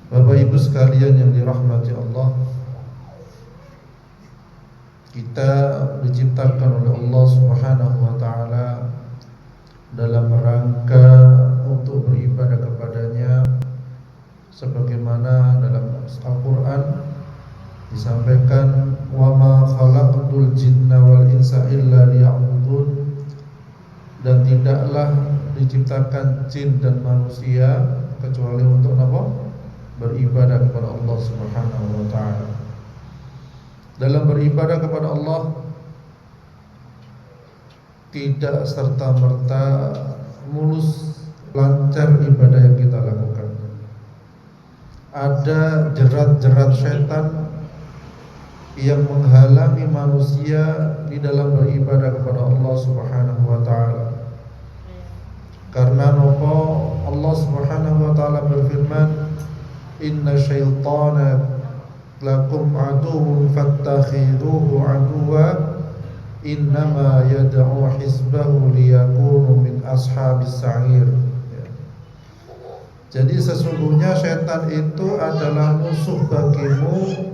Bapak Ibu sekalian yang dirahmati Allah, kita diciptakan oleh Allah Subhanahu wa taala dalam rangka untuk beribadah kepadanya, sebagaimana dalam Al-Qur'an disampaikan, wa ma khalaqtul jinna wal insa illa liya'budun, dan tidaklah diciptakan jin dan manusia kecuali untuk apa? Beribadah kepada Allah Subhanahu wa taala. Dalam beribadah kepada Allah tidak serta-merta mulus lancar ibadah yang kita lakukan. Ada jerat-jerat setan yang menghalangi manusia di dalam beribadah kepada Allah Subhanahu wa taala. Karena nopo Allah Subhanahu wa taala berfirman, inna syaitana lakum aduwwun fattakhiduhu aduwwa innama yad'u hizbahu liyakunu min ashabis sa'ir. Jadi sesungguhnya setan itu adalah musuh bagimu,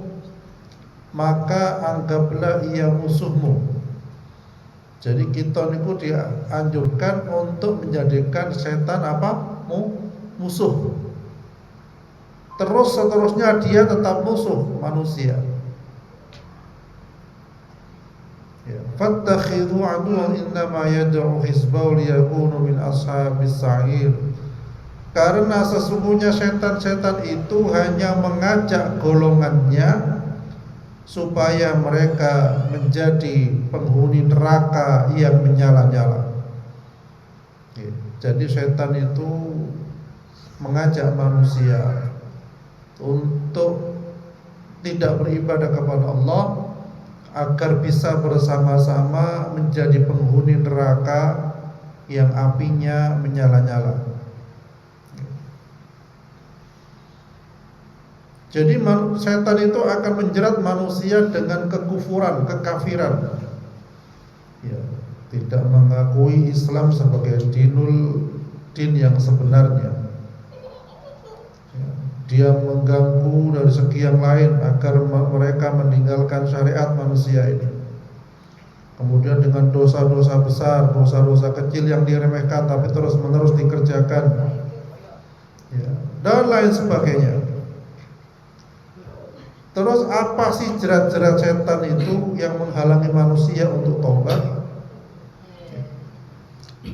maka anggaplah ia musuhmu. Jadi kita niku dianjurkan untuk menjadikan setan apa? Musuh. Terus seterusnya dia tetap musuh manusia. Fattakhidhu aduwwan innama yad'u hizbahu liyakunu min ashabis sa'ir. Karena sesungguhnya setan-setan itu hanya mengajak golongannya supaya mereka menjadi penghuni neraka yang menyala-nyala. Jadi setan itu mengajak manusia untuk tidak beribadah kepada Allah agar bisa bersama-sama menjadi penghuni neraka yang apinya menyala-nyala. Jadi setan itu akan menjerat manusia dengan kekufuran, kekafiran. Tidak mengakui Islam sebagai din yang sebenarnya. Dia mengganggu dari segi yang lain agar mereka meninggalkan syariat manusia ini. Kemudian dengan dosa-dosa besar, dosa-dosa kecil yang diremehkan tapi terus-menerus dikerjakan, dan lain sebagainya. Terus apa sih jerat-jerat setan itu yang menghalangi manusia untuk tobat?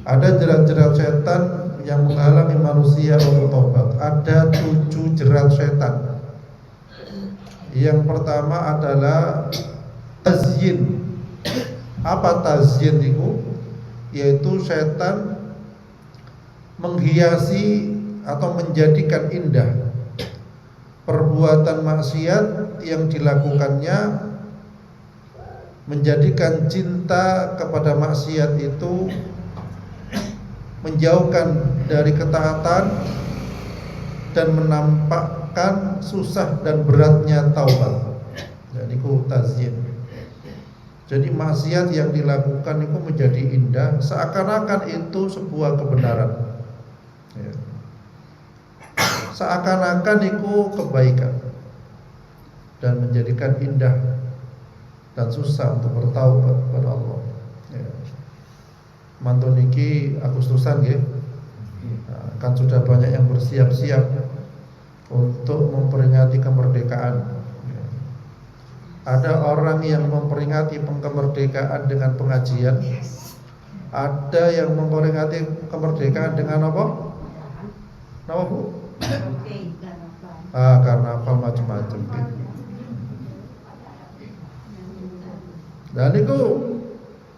Ada jerat-jerat setan yang menghalangi manusia untuk tobat. Ada 7 jerat setan. Yang pertama adalah tazyin. Apa tazyin itu? Yaitu setan menghiasi atau menjadikan indah perbuatan maksiat yang dilakukannya, menjadikan cinta kepada maksiat itu menjauhkan dari ketaatan dan menampakkan susah dan beratnya taubat. Jadi itu tazyin. Jadi maksiat yang dilakukan itu menjadi indah, seakan-akan itu sebuah kebenaran. Seakan-akan itu kebaikan dan menjadikan indah dan susah untuk bertaubat kepada Allah. Mantun niki Agustusan nggih. Kan sudah banyak yang bersiap-siap untuk memperingati kemerdekaan. Ada orang yang memperingati kemerdekaan dengan pengajian. Ada yang memperingati kemerdekaan dengan apa? Nama Bu? Karnaval macam-macam. Dan itu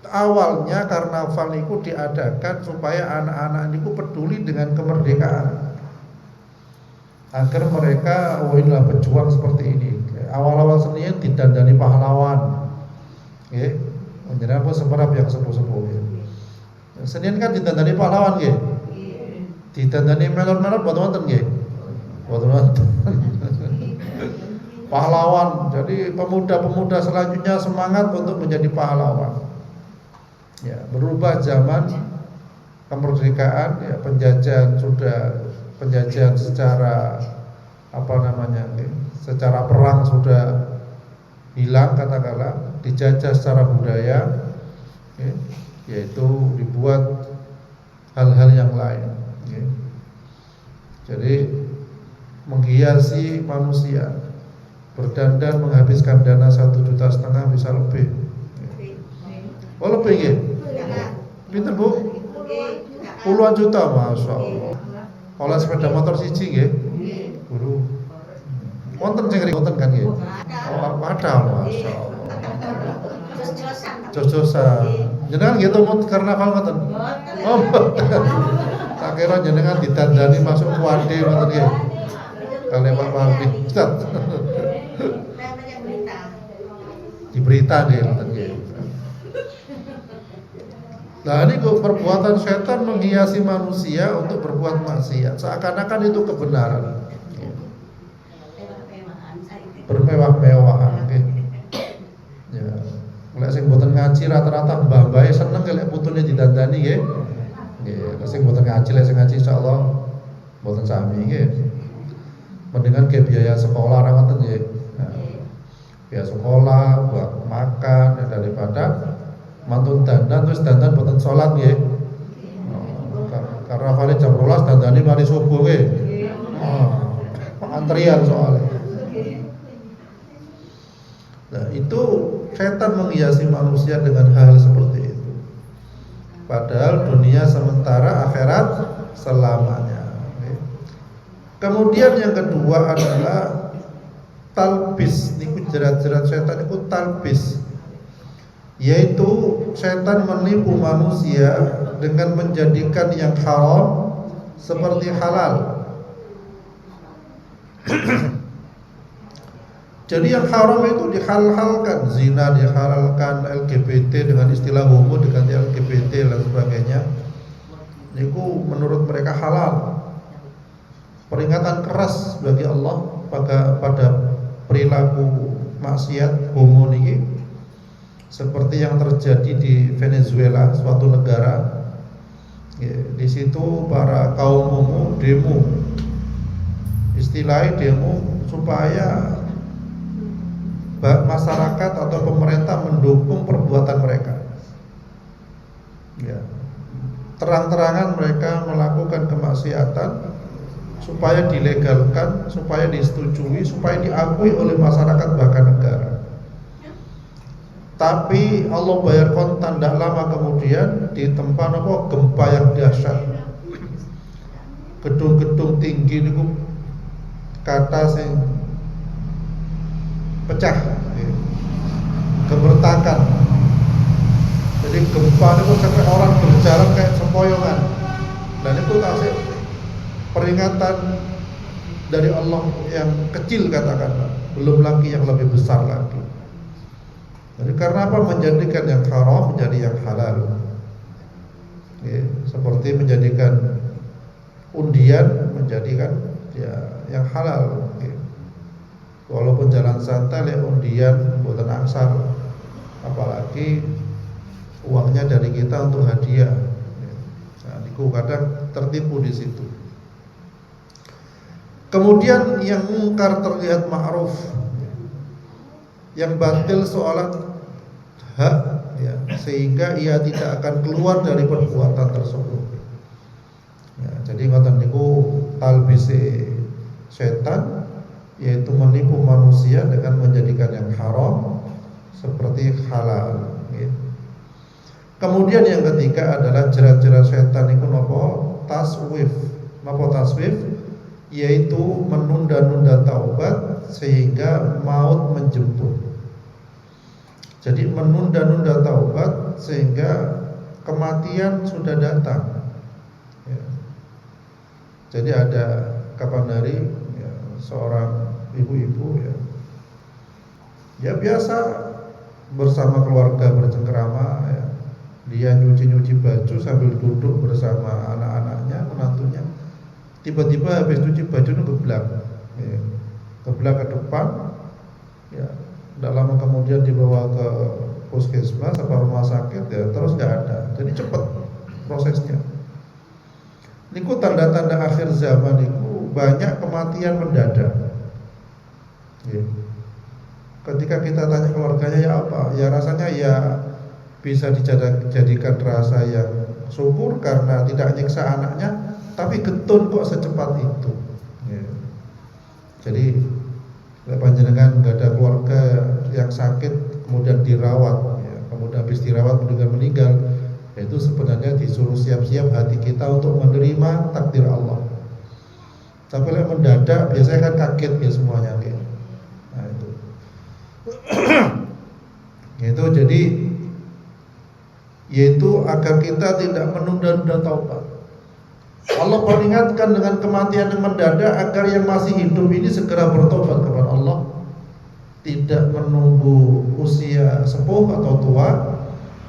awalnya karnaval itu diadakan supaya anak-anak itu peduli dengan kemerdekaan, agar mereka inilah pejuang seperti ini. Awal-awal seninya didandani pahlawan, menjadi apa semerap yang sepuh-sepuh. Senin kan didandani pahlawan, didandani melor-melor buat nonton, buat nonton. Pahlawan. Jadi pemuda-pemuda selanjutnya semangat untuk menjadi pahlawan. Berubah zaman kemerdekaan, penjajahan sudah penjajahan secara apa namanya, secara perang sudah hilang katakanlah, dijajah secara budaya, yaitu dibuat hal-hal yang lain. Jadi menghiasi manusia, berdandan menghabiskan dana 1,5 juta bisa lebih. Oh lebih ya? Pinter bu? Puluhan juta, masya Allah. Oleh sepeda motor siji nggih, guru. Wonten sing wonten kan nggih? Oh ada, masya Allah. Jos-josan. Jenengan nggih tuh karnaval ngoten? Oh, tak kira jenengan ditandani masuk kuade ngoten nggih. Kali Pak Pardi, Ustaz. Di berita nggih ngoten nggih. Nah ini perbuatan setan menghiasi manusia untuk berbuat maksiat, seakan-akan itu kebenaran. Bermewah-mewahan, ya. Lek sing mboten ngaji rata-rata mbah-mbahe seneng lek putune didandani nggih. Nggih, sing mboten ngaji lek sing ngaji insyaallah mboten sami nggih. Mendingan ke biaya sekolah ra ngoten nggih. Nah, biaya sekolah, buat makan daripada mantun dandan terus dandan boten salat nggih. Karena vale jam 12 dandani mari subuh nggih. Antrian soalnya. Nah, itu setan menghiasi manusia dengan hal seperti itu. Padahal dunia sementara, akhirat selamanya. Kemudian yang kedua adalah talbis. Niku jerat-jerat setan itu talbis, yaitu setan menipu manusia dengan menjadikan yang haram seperti halal. Jadi yang haram itu dihalalkan, zina dihalalkan, LGBT dengan istilah homo diganti LGBT dan sebagainya. Itu menurut mereka halal. Peringatan keras bagi Allah pada perilaku maksiat homo niki, seperti yang terjadi di Venezuela, suatu negara. Di situ para kaum homo demo, istilahnya demo supaya masyarakat atau pemerintah mendukung perbuatan mereka. Ya. Terang-terangan mereka melakukan kemaksiatan supaya dilegalkan, supaya disetujui, supaya diakui oleh masyarakat bahkan negara. Tapi Allah bayar kontan tidak lama kemudian ditempa gempa yang dahsyat. Gedung-gedung tinggi niku kata sing pecah, gemertakan. Jadi gempa itu sampai orang berjalan kayak sempoyongan. Dan itu kasih peringatan dari Allah yang kecil katakanlah, belum lagi yang lebih besar lagi. Jadi karena apa? Menjadikan yang haram menjadi yang halal. Seperti menjadikan undian menjadikan yang halal. Walaupun jalan santai lek undian mboten angsal, apalagi uangnya dari kita untuk hadiah. Nah, niku kadang tertipu di situ. Kemudian yang mungkar terlihat ma'ruf, yang batil soalan hak, ya, sehingga ia tidak akan keluar dari perbuatan tersebut. Ya, jadi ngoten niku talbise setan, yaitu menipu manusia dengan menjadikan yang haram seperti halal. Kemudian yang ketiga adalah jerat-jerat setan itu nopo taswif. Nopo taswif? Yaitu menunda-nunda taubat sehingga maut menjemput. Jadi menunda-nunda taubat sehingga kematian sudah datang. Jadi ada kapan hari seorang ibu-ibu ya biasa bersama keluarga bercengkerama, ya. Dia nyuci baju sambil duduk bersama anak-anaknya, menantunya. Tiba-tiba habis cuci baju itu kebelah ke depan, ya. Tidak lama kemudian dibawa ke puskesmas atau rumah sakit, ya terus nggak ada. Jadi cepat prosesnya. Niku tanda-tanda akhir zaman niku banyak kematian mendadak. Ya. Ketika kita tanya keluarganya ya apa, ya rasanya ya bisa dijadikan rasa yang syukur karena tidak nyiksa anaknya, tapi getun kok secepat itu. Ya. Jadi panjenengan nggak ada keluarga yang sakit kemudian dirawat, ya. Kemudian habis dirawat kemudian meninggal, itu sebenarnya disuruh siap-siap hati kita untuk menerima takdir Allah. Tapi kalau mendadak biasanya kan kaget ya semuanya. Ya. Nah itu. Itu jadi yaitu agar kita tidak menunda-nunda taubat. Allah peringatkan dengan kematian yang mendadak agar yang masih hidup ini segera bertobat kepada Allah, tidak menunggu usia sepuh atau tua,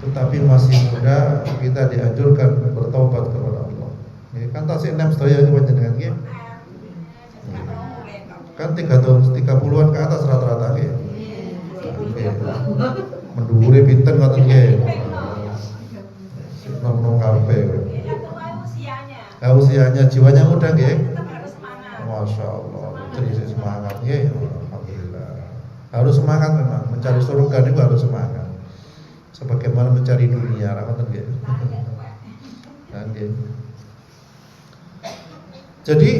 tetapi masih muda kita dianjurkan bertobat kepada Allah. Ini kan tasik 6 sedaya iki panjenengan nggih. Kan 30-an ke atas rata-rata nggih. Mendhuwure pinten ngoten nggih. Nom-nom kabeh. Nah, usianya jiwanya muda nggih. Masya Allah, jadi semangat nggih. Alhamdulillah. Harus semangat memang, mencari surga itu harus semangat. Sebagaimana mencari dunia, ngoten nggih. Nggih. Jadi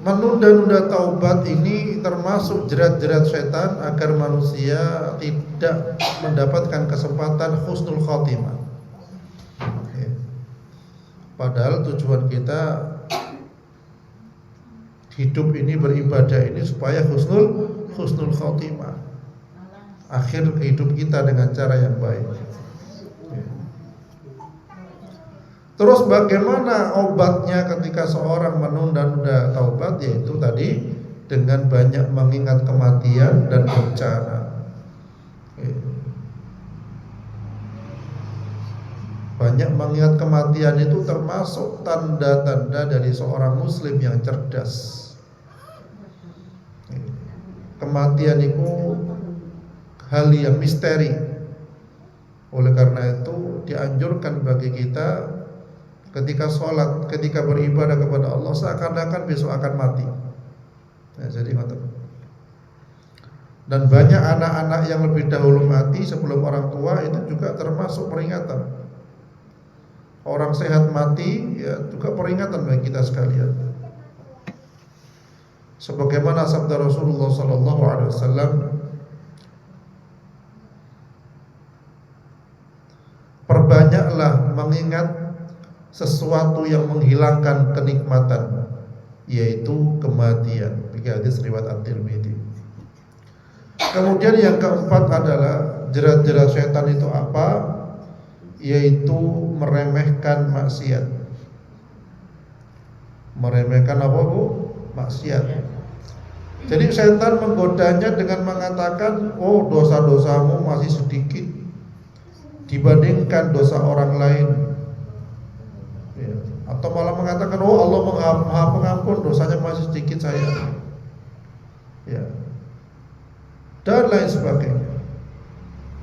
menunda-nunda taubat ini termasuk jerat-jerat setan agar manusia tidak mendapatkan kesempatan husnul khotimah. Padahal tujuan kita hidup ini beribadah ini supaya husnul khotimah. Akhir hidup kita dengan cara yang baik. Terus bagaimana obatnya ketika seorang menunda-nunda taubat, yaitu tadi dengan banyak mengingat kematian dan bencana. Banyak mengingat kematian itu termasuk tanda-tanda dari seorang muslim yang cerdas. Kematian itu hal yang misteri. Oleh karena itu dianjurkan bagi kita ketika sholat, ketika beribadah kepada Allah seakan-akan besok akan mati. Nah, jadi ngoten. Dan banyak anak-anak yang lebih dahulu mati sebelum orang tua itu juga termasuk peringatan. Orang sehat mati ya juga peringatan bagi kita sekalian. Sebagaimana sabda Rasulullah sallallahu alaihi wasallam, perbanyaklah mengingat sesuatu yang menghilangkan kenikmatan, yaitu kematian. Ini hadis riwayat At-Tirmidzi. Kemudian yang keempat adalah jerat-jerat setan itu apa? Yaitu meremehkan maksiat. Meremehkan apa Bu? Maksiat. Jadi setan menggodanya dengan mengatakan, oh dosa-dosamu masih sedikit dibandingkan dosa orang lain, ya. Atau malah mengatakan, oh Allah Maha Pengampun, dosanya masih sedikit saya, ya. Dan lain sebagainya.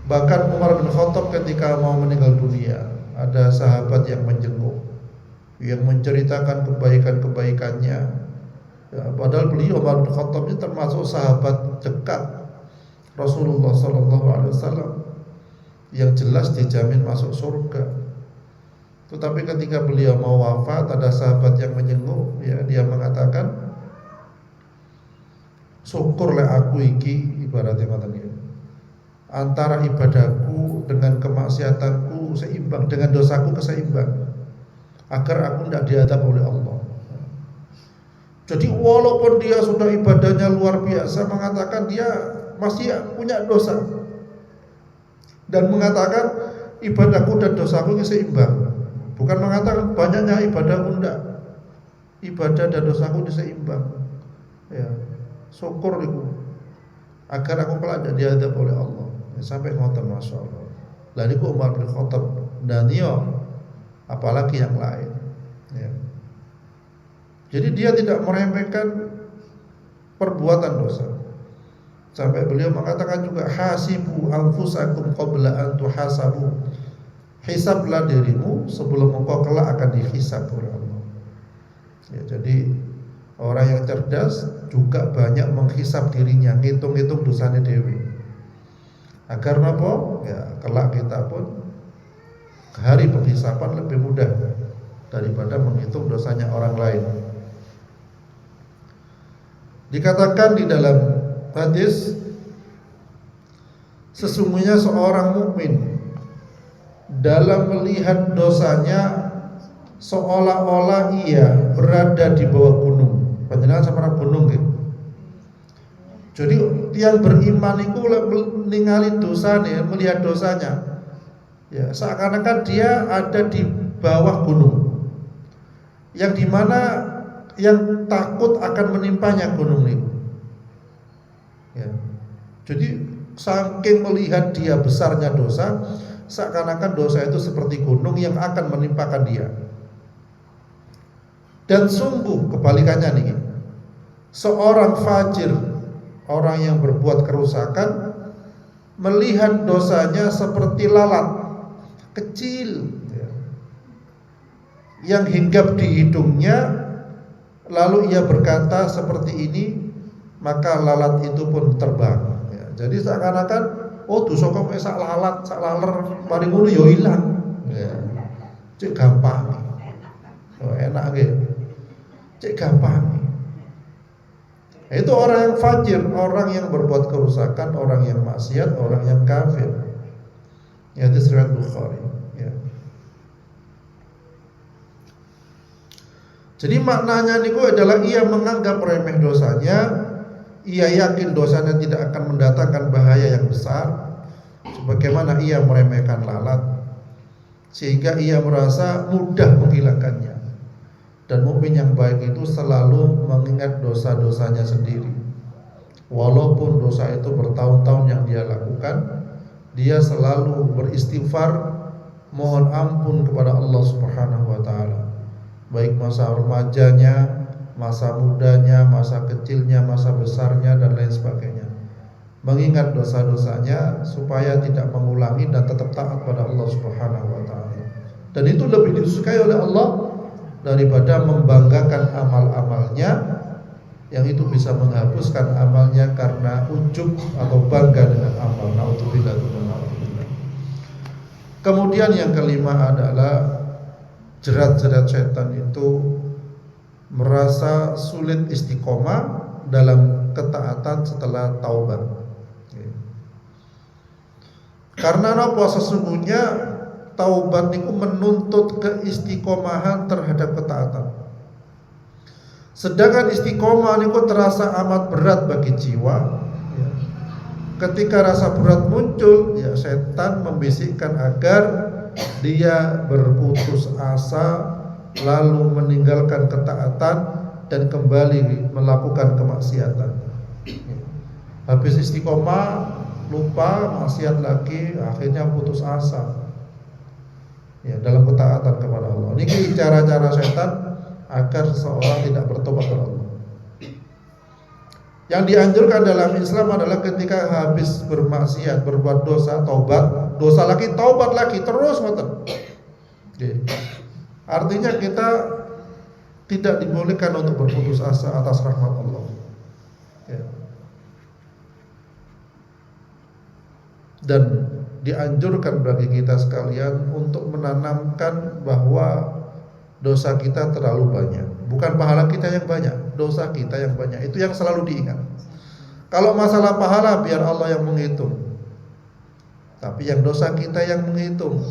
Bahkan Umar bin Khattab ketika mau meninggal dunia, ada sahabat yang menjenguk, yang menceritakan kebaikan-kebaikannya. Ya, padahal beliau Umar bin Khattab ini termasuk sahabat dekat Rasulullah SAW yang jelas dijamin masuk surga. Tetapi ketika beliau mau wafat, ada sahabat yang menjenguk, ya, dia mengatakan, syukurlah aku iki, ibaratnya katanya, antara ibadahku dengan kemaksiatanku seimbang, dengan dosaku keseimbang, agar aku tidak diadab oleh Allah. Jadi walaupun dia sudah ibadahnya luar biasa, mengatakan dia masih punya dosa, dan mengatakan ibadahku dan dosaku seimbang. Bukan mengatakan banyaknya ibadahku, enggak, ibadah dan dosaku seimbang. Ya, syukur itu agar aku kelak tidak diadab oleh Allah. Sampai ngoten, masya Allah. Lalu Umar bin Khattab dan apalagi yang lain, ya. Jadi dia tidak meremehkan perbuatan dosa. Sampai beliau mengatakan juga, hasibu anfusakum qabla an tuhasabu. Hisablah dirimu sebelum engkau kelak akan dihisab oleh Allah. Ya, jadi Orang yang cerdas juga banyak menghisap dirinya, ngitung-ngitung dosanya dewi. Agar napa? Ya, kelak kita pun hari penghisapan lebih mudah daripada menghitung dosanya orang lain. Dikatakan di dalam hadis, sesungguhnya seorang mukmin dalam melihat dosanya seolah-olah ia berada di bawah gunung. Panjenengan sama gunung gitu. Jadi yang beriman itu ningali dosanya, melihat dosanya, ya seakan-akan dia ada di bawah gunung, yang dimana yang takut akan menimpanya gunung itu. Ya. Jadi saking melihat dia besarnya dosa, seakan-akan dosa itu seperti gunung yang akan menimpakan dia. Dan sungguh kebalikannya nih, seorang fajir, orang yang berbuat kerusakan, melihat dosanya seperti lalat kecil, ya, yang hinggap di hidungnya, lalu ia berkata seperti ini, maka lalat itu pun terbang. Ya, jadi seakan-akan, oh dosa kok sak lalat, sak laler, mari ngono yo ilang. Ya, cek gampang, oh, enak gitu. Cek gampang. Itu orang yang fajir, orang yang berbuat kerusakan, orang yang maksiat, orang yang kafir. Ya, itu riwayat Bukhari. Ya. Jadi maknanya niku adalah ia menganggap remeh dosanya, ia yakin dosanya tidak akan mendatangkan bahaya yang besar, sebagaimana ia meremehkan lalat, sehingga ia merasa mudah menghilangkannya. Dan mukmin yang baik itu selalu mengingat dosa-dosanya sendiri. Walaupun dosa itu bertahun-tahun yang dia lakukan, dia selalu beristighfar, mohon ampun kepada Allah Subhanahu wa taala. Baik masa remajanya, masa mudanya, masa kecilnya, masa besarnya, dan lain sebagainya. Mengingat dosa-dosanya supaya tidak mengulangi dan tetap taat pada Allah Subhanahu wa taala. Dan itu lebih disukai oleh Allah daripada membanggakan amal-amalnya, yang itu bisa menghapuskan amalnya karena ujub atau bangga dengan amal. Naudzubillah. Kemudian yang kelima adalah jerat-jerat setan itu merasa sulit istiqomah dalam ketaatan setelah taubat. Karena apa? Sesungguhnya taubat niku menuntut keistiqomahan terhadap ketaatan. Sedangkan istiqomah niku terasa amat berat bagi jiwa. Ya. Ketika rasa berat muncul, ya setan membisikkan agar dia berputus asa, lalu meninggalkan ketaatan dan kembali melakukan kemaksiatan. Ya. Habis istiqomah, lupa, maksiat lagi, akhirnya putus asa. Ya, dalam ketaatan kepada Allah. Ini cara-cara setan agar seseorang tidak bertobat kepada Allah. Yang dianjurkan dalam Islam adalah ketika habis bermaksiat, berbuat dosa, taubat, dosa lagi, taubat lagi, terus ngoten. Artinya kita tidak dibolehkan untuk berputus asa atas rahmat Allah. Ya. Dan dianjurkan bagi kita sekalian untuk menanamkan bahwa dosa kita terlalu banyak. Bukan pahala kita yang banyak, dosa kita yang banyak. Itu yang selalu diingat. Kalau masalah pahala biar Allah yang menghitung, tapi yang dosa kita yang menghitung.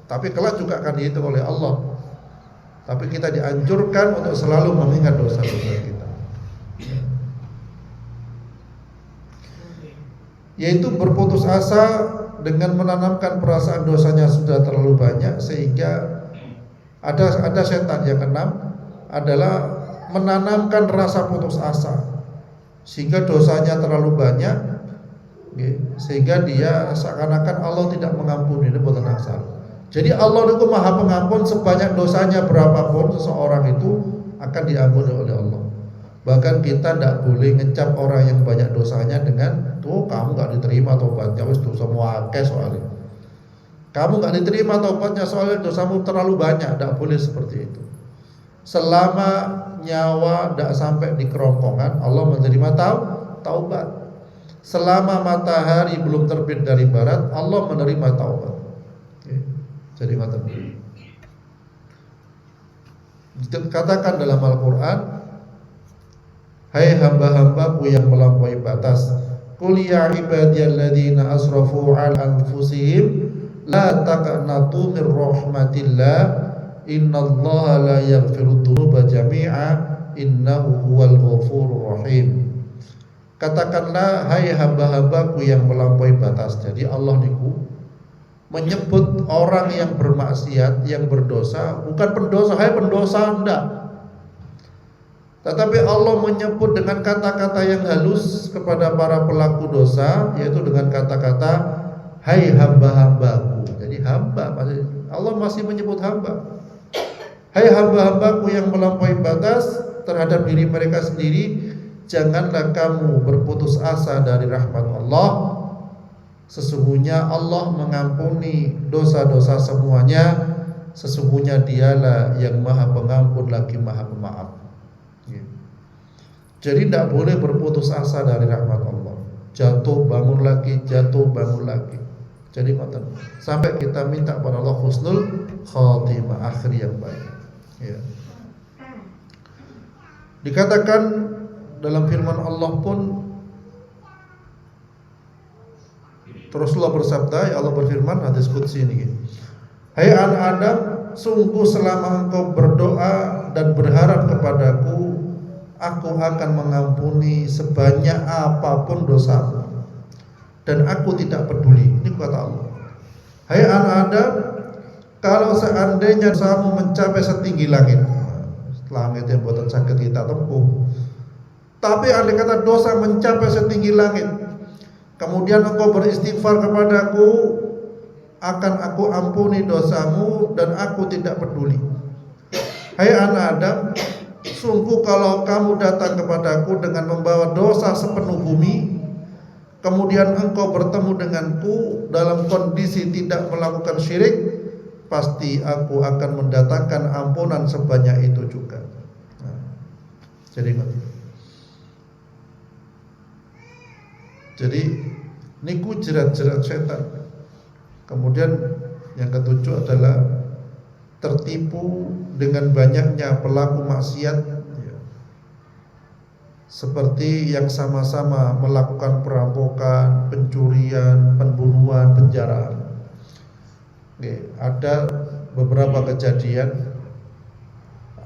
Tapi kelak juga akan dihitung oleh Allah. Tapi kita dianjurkan untuk selalu mengingat dosa-dosa kita, yaitu berputus asa dengan menanamkan perasaan dosanya sudah terlalu banyak, sehingga ada setan yang keenam adalah menanamkan rasa putus asa sehingga dosanya terlalu banyak, sehingga dia seakan-akan Allah tidak mengampuni. Ini boten asal. Jadi Allah itu Maha Pengampun, sebanyak dosanya berapapun seseorang itu akan diampuni oleh Allah. Bahkan kita tidak boleh ngecap orang yang banyak dosanya dengan tuh kamu nggak diterima tobatnya, wis dosa muake soalnya. Kamu nggak diterima tobatnya soalnya dosamu terlalu banyak. Tidak boleh seperti itu. Selama nyawa tidak sampai di kerongkongan, Allah menerima taubat. Selama matahari belum terbit dari barat, Allah menerima taubat. Jadi katakan dalam Al-Quran, hai hamba-hambaku yang melampaui batas, qul ya ibadiyalladzina asrafu ala anfusihim la taqnatu min rahmatillah innallaha la yaghfiru dzunuba jami'a innahu huwal ghafurur rahim. Katakanlah, hai hamba-hambaku yang melampaui batas. Jadi Allah niku menyebut orang yang bermaksiat, yang berdosa, bukan pendosa, hai pendosa, enggak. Tetapi Allah menyebut dengan kata-kata yang halus kepada para pelaku dosa, yaitu dengan kata-kata hai hamba-hambaku. Jadi hamba, Allah masih menyebut hamba. Hai hamba-hambaku yang melampaui batas terhadap diri mereka sendiri, janganlah kamu berputus asa dari rahmat Allah. Sesungguhnya Allah mengampuni dosa-dosa semuanya. Sesungguhnya Dialah yang Maha Pengampun lagi Maha Pemaaf. Jadi tidak boleh berputus asa dari rahmat Allah. Jatuh bangun lagi, jatuh bangun lagi. Jadi sampai kita minta kepada Allah husnul khatimah, akhir yang baik. Ya. Dikatakan dalam firman Allah pun, Rasulullah bersabda, ya Allah berfirman, hadis qudsi ini, hai anak Adam, sungguh selama engkau berdoa dan berharap kepadaku, aku akan mengampuni sebanyak apapun dosamu, dan aku tidak peduli. Ini kata Allah. Hai anak Adam, kalau seandainya dosamu mencapai setinggi langit, langit yang buatan sakit kita tempuh, tapi andai kata dosa mencapai setinggi langit, kemudian engkau beristighfar kepadaku, akan aku ampuni dosamu dan aku tidak peduli. Hai anak Adam, sungguh kalau kamu datang kepadaku dengan membawa dosa sepenuh bumi, kemudian engkau bertemu denganku dalam kondisi tidak melakukan syirik, pasti aku akan mendatangkan ampunan sebanyak itu juga. Jadi niku jerat-jerat setan. Kemudian yang ketujuh adalah tertipu dengan banyaknya pelaku maksiat, ya, seperti yang sama-sama melakukan perampokan, pencurian, pembunuhan, penjaraan. Ada beberapa kejadian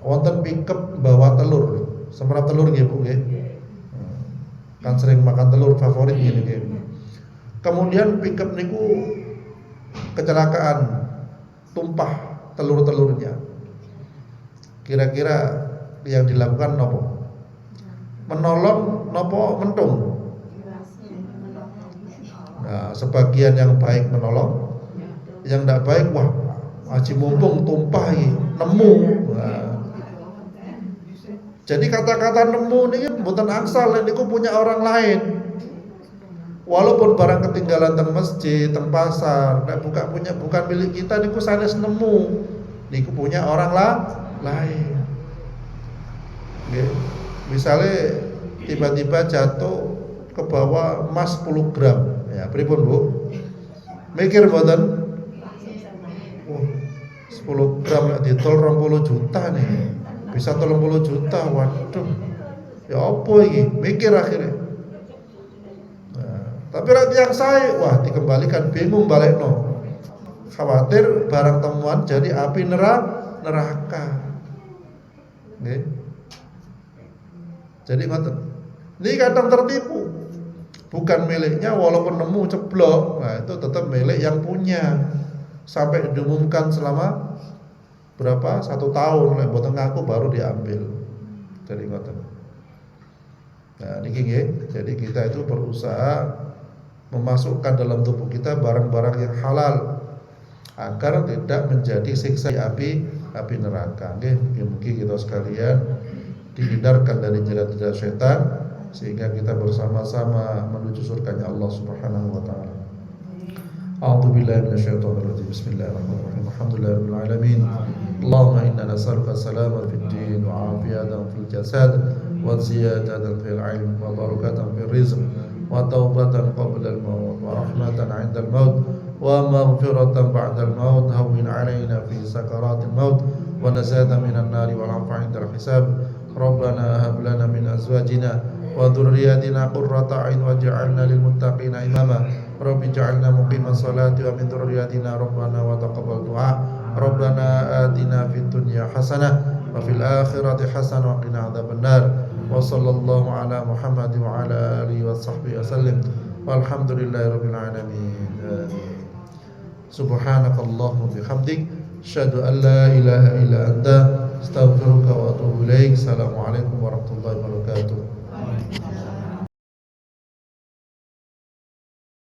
wonten pickup bawa telur, semerap telur nggih Bu nggih. Kan sering makan telur favorit gini nggih. Kemudian pickup niku kecelakaan, tumpah telur-telurnya. Kira-kira yang dilakukan nopo? Menolong nopo mentung? Nah, sebagian yang baik menolong, yang tidak baik wah aji mumpung tumpah nemu. Nah, jadi kata-kata nemu ini bukan angsal, ini punya orang lain. Walaupun barang ketinggalan teng masjid, teng pasar, bukan milik kita, niku sanes nemu, niku punya orang lain. Misalnya tiba-tiba jatuh ke bawah emas 10 gram, ya pripun Bu? Mikir mboten? 10 gram ditol 20 juta nih. Bisa 30 juta, waduh. Ya apa ini? Mikir akhirnya. Nah, tapi rakyat yang saya, wah dikembalikan, bingung balekno. Khawatir barang temuan jadi api neraka. Nih. Jadi ngoten. Ini kadang tertipu. Bukan miliknya walaupun nemu ceblok, nah itu tetap milik yang punya. Sampai diumumkan selama berapa? 1 tahun lek mboten ngaku baru diambil. Jadi ngoten. Nah, niki nggih. Jadi kita itu berusaha memasukkan dalam tubuh kita barang-barang yang halal agar tidak menjadi siksa api neraka. Nggih, mugi kita sekalian dihindarkan dari jerat-jerat setan sehingga kita bersama-sama menuju surganya Allah Subhanahu wa taala. أعوذ بالله من الشيطان الرجيم بسم الله الرحمن الرحيم الحمد لله رب العالمين اللهم إنا نسألك السلامة في الدين وعافية في الجسد وزيادة في العلم وبركة في الرزق وتوبة قبل الموت ورحمة عند الموت ومغفرة بعد الموت هون علينا في سكرات الموت ونجاة من النار والعفو عند الحساب ربنا هب لنا من أزواجنا وذرياتنا قرة أعين واجعلنا للمتقين إماما رب اجعلنا مقيم الصلاة ومن ذرياتنا ربنا وتقبل دعاء ربنا آتنا في الدنيا حسنة وفي الآخرة حسنة وقنا عذاب النار وصلى الله على محمد وعلى آله وصحبه وسلم والحمد لله رب العالمين سبحانك اللهم وبحمدك أشهد أن لا إله إلا أنت أستغفرك وأتوب إليك السلام عليكم ورحمة الله وبركاته